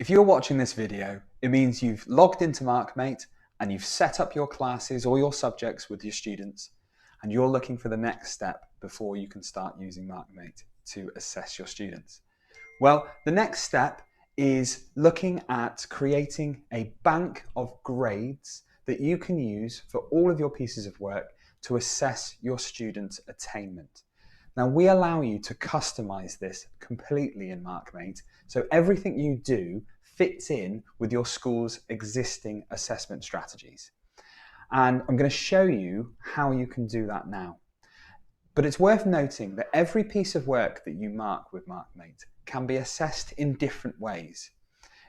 If you're watching this video, it means you've logged into MarkMate and you've set up your classes or your subjects with your students, and you're looking for the next step before you can start using MarkMate to assess your students. Well, the next step is looking at creating a bank of grades that you can use for all of your pieces of work to assess your students' attainment. Now, we allow you to customize this completely in MarkMate, so everything you do fits in with your school's existing assessment strategies. And I'm going to show you how you can do that now. But it's worth noting that every piece of work that you mark with MarkMate can be assessed in different ways.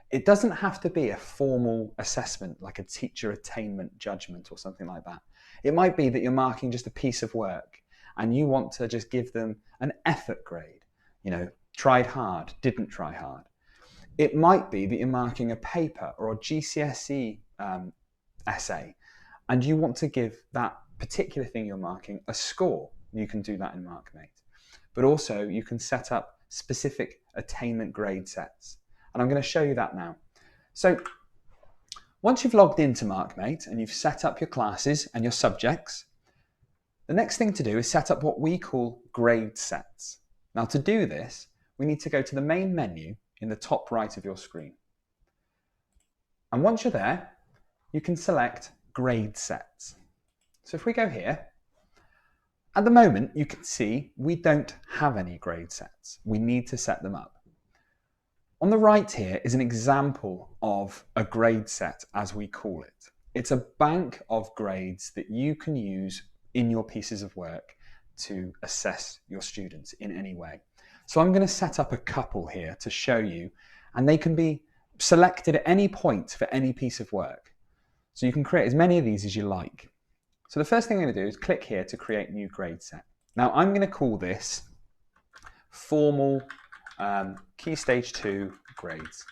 It doesn't have to be a formal assessment like a teacher attainment judgment or something like that. It might be that you're marking just a piece of work and you want to just give them an effort grade. Tried hard, didn't try hard. It might be that you're marking a paper or a GCSE essay and you want to give that particular thing you're marking a score. You can do that in MarkMate. But also you can set up specific attainment grade sets. And I'm going to show you that now. So once you've logged into MarkMate and you've set up your classes and your subjects, the next thing to do is set up what we call grade sets. Now, to do this, we need to go to the main menu in the top right of your screen. And once you're there, you can select grade sets. So if we go here, at the moment, you can see we don't have any grade sets. We need to set them up. On the right here is an example of a grade set, as we call it. It's a bank of grades that you can use in your pieces of work to assess your students in any way. So I'm going to set up a couple here to show you, and they can be selected at any point for any piece of work. So you can create as many of these as you like. So the first thing I'm going to do is click here to create new grade set. Now I'm going to call this formal Key Stage 2 grades.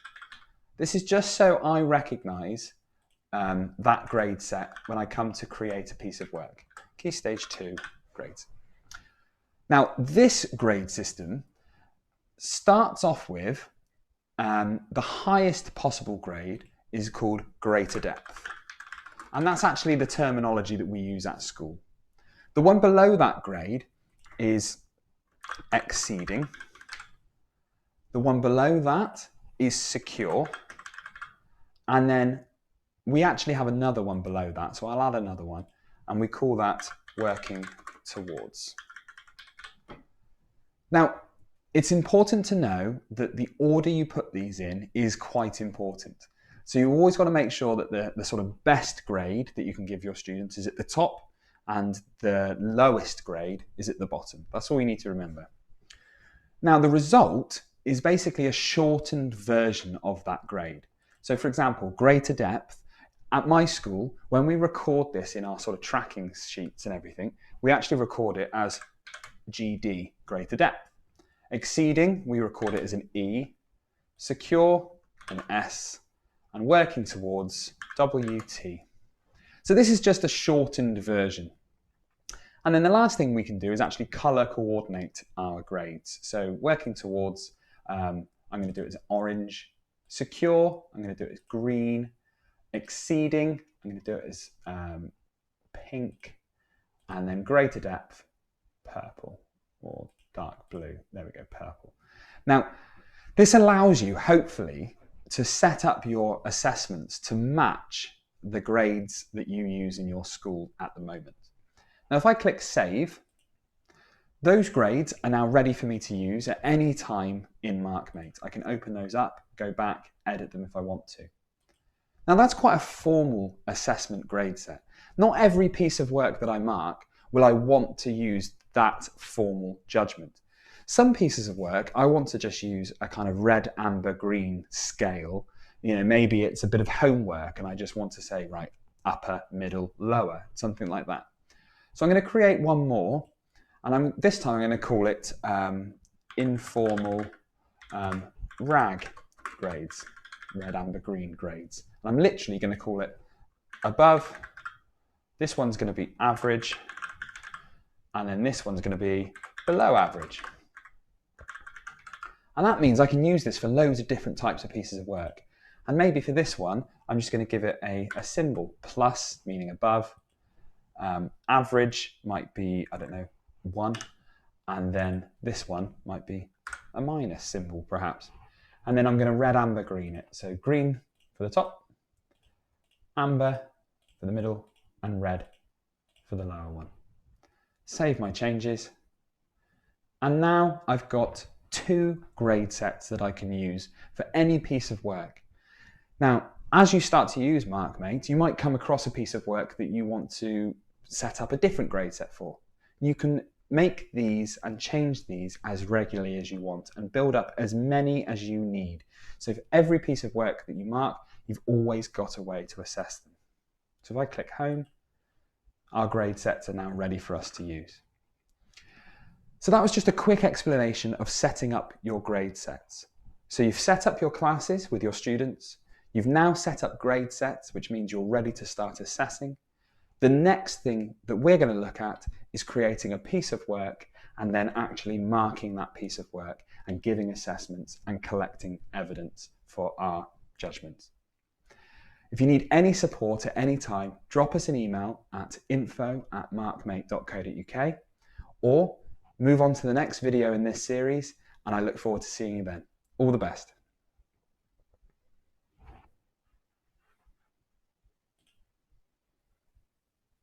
This is just so I recognize that grade set when I come to create a piece of work. Key Stage 2 grades. Now this grade system starts off with the highest possible grade is called greater depth. And that's actually the terminology that we use at school. The one below that grade is exceeding. The one below that is secure. And then we actually have another one below that, so I'll add another one, and we call that working towards. Now, it's important to know that the order you put these in is quite important. So you always got to make sure that the sort of best grade that you can give your students is at the top and the lowest grade is at the bottom. That's all you need to remember. Now, the result is basically a shortened version of that grade. So for example, greater depth. At my school, when we record this in our sort of tracking sheets and everything, we actually record it as GD, greater depth. Exceeding, we record it as an E. Secure, an S. And working towards, WT. So this is just a shortened version. And then the last thing we can do is actually color coordinate our grades. So working towards, I'm going to do it as orange. Secure, I'm going to do it as green. Exceeding, I'm going to do it as pink. And then greater depth, purple or dark blue. There we go, purple. Now, this allows you, hopefully, to set up your assessments to match the grades that you use in your school at the moment. Now, if I click Save, those grades are now ready for me to use at any time in MarkMate. I can open those up, go back, edit them if I want to. Now, that's quite a formal assessment grade set. Not every piece of work that I mark will I want to use that formal judgment. Some pieces of work, I want to just use a kind of red, amber, green scale. Maybe it's a bit of homework and I just want to say, right, upper, middle, lower, something like that. So I'm going to create one more, and this time I'm going to call it informal RAG grades, red, amber, green grades. And I'm literally going to call it above. This one's going to be average, and then this one's going to be below average. And that means I can use this for loads of different types of pieces of work. And maybe for this one, I'm just going to give it a symbol, plus meaning above. Average might be, I don't know, 1. And then this one might be a minus symbol, perhaps. And then I'm going to red, amber, green it. So green for the top, amber for the middle, and red for the lower one. Save my changes. And now I've got 2 grade sets that I can use for any piece of work. Now, as you start to use MarkMate, you might come across a piece of work that you want to set up a different grade set for. You can make these and change these as regularly as you want and build up as many as you need. So for every piece of work that you mark, you've always got a way to assess them. So if I click home, our grade sets are now ready for us to use. So that was just a quick explanation of setting up your grade sets. So you've set up your classes with your students. You've now set up grade sets, which means you're ready to start assessing. The next thing that we're going to look at is creating a piece of work and then actually marking that piece of work and giving assessments and collecting evidence for our judgments. If you need any support at any time, drop us an email at info@markmate.co.uk or move on to the next video in this series, and I look forward to seeing you then. All the best.